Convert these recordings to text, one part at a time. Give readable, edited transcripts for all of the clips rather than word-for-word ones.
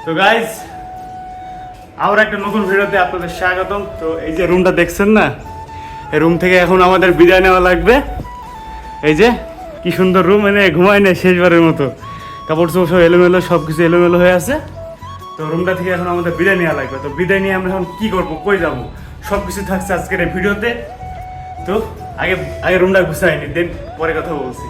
তো গাইজ আবার একটা নতুন ভিডিওতে আপনাদের স্বাগতম। তো এই যে রুমটা দেখছেন না, এই রুম থেকে এখন আমাদের বিদায় নেওয়া লাগবে। এই যে কি সুন্দর রুম, মানে ঘুমাই নেই শেষবারের মতো, কাপড় চোপড় সব এলোমেলো, সব কিছু এলোমেলো হয়ে আছে। তো রুমটা থেকে এখন আমাদের বিদায় নেওয়া লাগবে। তো বিদায় নিয়ে আমরা এখন কী করবো, কই যাবো, সব কিছু থাকছে আজকের এই ভিডিওতে। তো আগে আগে রুমটা গুছাইনি, দেন পরে কথা বলছি।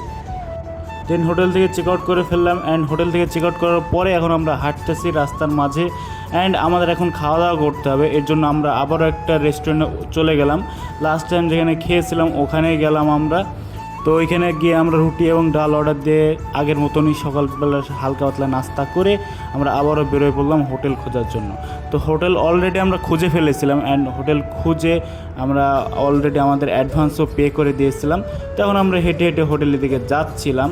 দেন হোটেল থেকে চেক আউট করে ফেললাম, অ্যান্ড হোটেল থেকে চেক আউট করার পরে এখন আমরা হাঁটতেছি রাস্তার মাঝে, অ্যান্ড আমাদের এখন খাওয়া দাওয়া করতে হবে। এর জন্য আমরা আবারও একটা রেস্টুরেন্টে চলে গেলাম। লাস্ট টাইম যেখানে খেয়েছিলাম ওখানেই গেলাম আমরা। তো ওইখানে গিয়ে আমরা রুটি এবং ডাল অর্ডার দিয়ে আগের মতনই সকালবেলা হালকা পাতলা নাস্তা করে আমরা আবারও বেরোয় পড়লাম হোটেল খোঁজার জন্য। তো হোটেল অলরেডি আমরা খুঁজে ফেলেছিলাম, অ্যান্ড হোটেল খুঁজে আমরা অলরেডি আমাদের অ্যাডভান্সও পে করে দিয়েছিলাম। তখন আমরা হেঁটে হেঁটে হোটেলের দিকে যাচ্ছিলাম।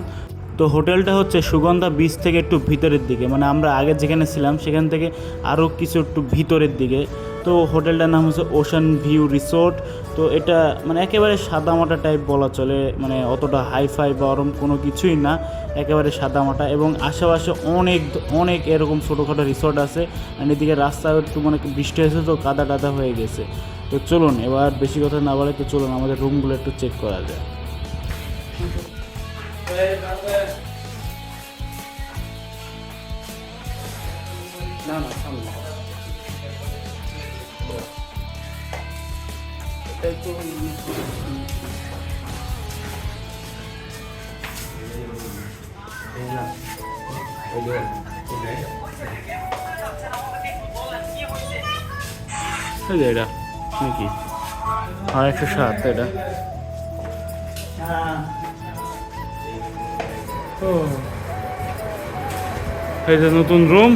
তো হোটেলটা হচ্ছে সুগন্ধা বিচ থেকে একটু ভিতরের দিকে, মানে আমরা আগে যেখানে ছিলাম সেখান থেকে আরও কিছু একটু ভিতরের দিকে। তো হোটেলটার নাম হচ্ছে ওশান ভিউ রিসোর্ট। তো এটা মানে একেবারে সাদামাটা টাইপ বলা চলে, মানে অতটা হাইফাই বা ওরম কোনো কিছুই না, একেবারে সাদামাটা। এবং আশেপাশে অনেক অনেক এরকম ছোটোখাটো রিসোর্ট আছে। আর এদিকে রাস্তা একটু মানে বৃষ্টি হয়েছে তো কাদা টাদা হয়ে গেছে। তো চলুন এবার বেশি কথা না বলে, তো চলুন আমাদের রুমগুলো একটু চেক করা যায়। না না সামনে এটা নাকি? আর 107 এটা। এই যে নতুন রুম।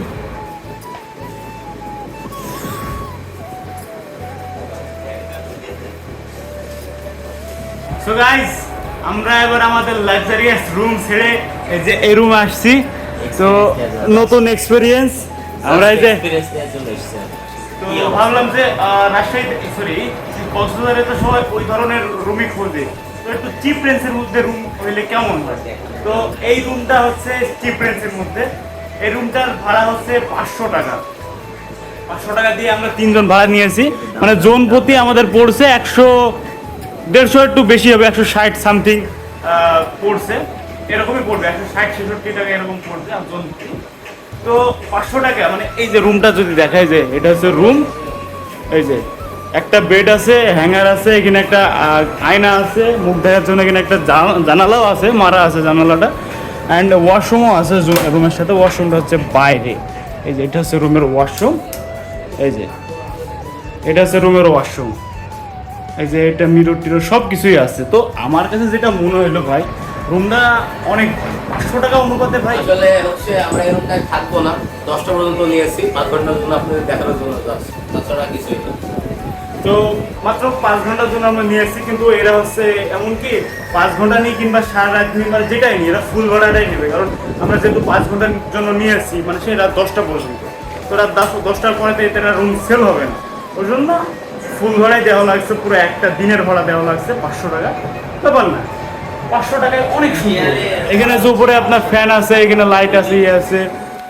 সো গাইস, আমরা এবার আমাদের লাক্সারিয়াস রুম ছেড়ে এই যে এই রুমে আসছি। তো নতুন এক্সপেরিয়েন্স আমরা এই যে তো ভাবলাম যে রাজশাহী সরি কক্সবাজারে তো সবাই ওই ধরনের রুমই খোঁজে, তো একটু চিপ রেঞ্জের মধ্যে রুম হইলে কেমন হয়। তো এই রুমটা হচ্ছে চিপ রেঞ্জের মধ্যে। এই রুমটার ভাড়া হচ্ছে 500 টাকা। 500 টাকা দিয়ে আমরা 3 জন ভাড়া নিয়েছি, মানে জোন প্রতি আমাদের পড়ছে 100-150 একটু বেশি হবে, 160 সামথিং পড়ছে, এরকমই পড়বে, 160-166 টাকা এরকম পড়ছে জোন প্রতি। তো 500 টাকা মানে এই যে রুমটা যদি দেখায়, যে এটা হচ্ছে রুম। এই যে একটা বেড আছে, হ্যাঙ্গার আছে, এখানে একটা আয়না আছে মুখ দেখার জন্য, এখানে একটা জানালাও আছে, মারা আছে জানালাটা, অ্যান্ড ওয়াশরুমও আছে রুমের সাথে। ওয়াশরুমটা হচ্ছে বাইরে। এই যে এটা হচ্ছে রুমের ওয়াশরুম। এই যে এটা হচ্ছে রুমের ওয়াশরুম। এই যে এটা মিরর টিরর সব কিছুই আছে। তো আমার কাছে যেটা মনে হলো ভাই, রুমটা অনেক 500 টাকা অনুপাতে ভাই। আসলে হচ্ছে আমরা এই রুমটায় থাকবো না, 10টা পর্যন্ত নিয়েছি, 5 ঘন্টার জন্য আপনাদের দেখানোর জন্য, তাছাড়া কিছুই না। তো মাত্র 5 ঘন্টার জন্য আমরা নিয়েছি, কিন্তু এরা হচ্ছে এমনকি 5 ঘন্টা নিয়ে কিংবা সারা রাত কিংবা যেটাই নিয়ে এরা ফুল ভাড়াটাই নেবে। কারণ আমরা যেহেতু 5 ঘন্টার জন্য নিয়েছি, মানে সেই রাত 10টা পর্যন্ত। তো রাত 10টার পরে তো এতে রুম সেল হবে না, ওই জন্য ফুল ভাড়াই দেওয়া লাগছে, পুরো একটা দিনের ভাড়া দেওয়া লাগছে 500 টাকা। ব্যাপার না, 500 টাকায় অনেক সুন্দর। এখানে যে উপরে আপনার ফ্যান আছে, এখানে লাইট আছে, ইয়ে আছে,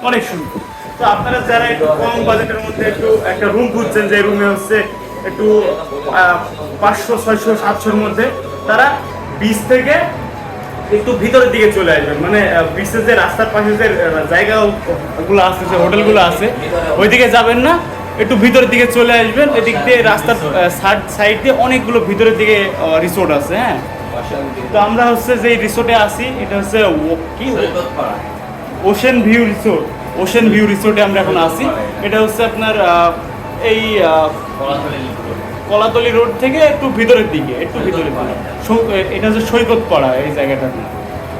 অনেক সুন্দর। তো আপনারা যারা একটু কম বাজেটের মধ্যে একটু একটা রুম খুঁজছেন, যে রুমে হচ্ছে একটু 500, 600, 700-র মধ্যে, তারা বিচ থেকে একটু ভিতরের দিকে চলে আসবেন। মানে বিচের যে রাস্তার পাশে যে জায়গাগুলো আছে, যে হোটেলগুলো আছে, ওইদিকে যাবেন না, একটু ভিতরের দিকে চলে আসবেন। এদিক দিয়ে রাস্তার সাইড দিয়ে অনেকগুলো ভিতরের দিকে রিসোর্ট আছে। হ্যাঁ, তো আমরা হচ্ছে যে রিসোর্টে আসি, এটা হচ্ছে কি ocean view resort. Ocean view রিসোর্টে আমরা এখন আসি। এটা হচ্ছে আপনার এই কলাতলি রোড থেকে একটু ভিতরের দিকে, একটু ভিতরের দিকে। এটা হচ্ছে সৈকত পাড়া এই জায়গাটার নাম।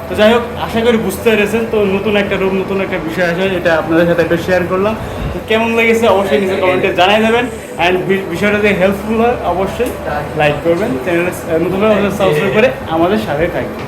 তো যাই হোক, আশা করি বুঝতে পেরেছেন। তো নতুন একটা রুম, নতুন একটা বিষয় আছে, এটা আপনাদের সাথে একটু শেয়ার করলাম। তো কেমন লেগেছে অবশ্যই নিচে কমেন্টে জানাই দেবেন, অ্যান্ড বিষয়টা যদি হেল্পফুল হয় অবশ্যই লাইক করবেন, চ্যানেলে নতুন সাবস্ক্রাইব করে আমাদের সাথে থাকবেন।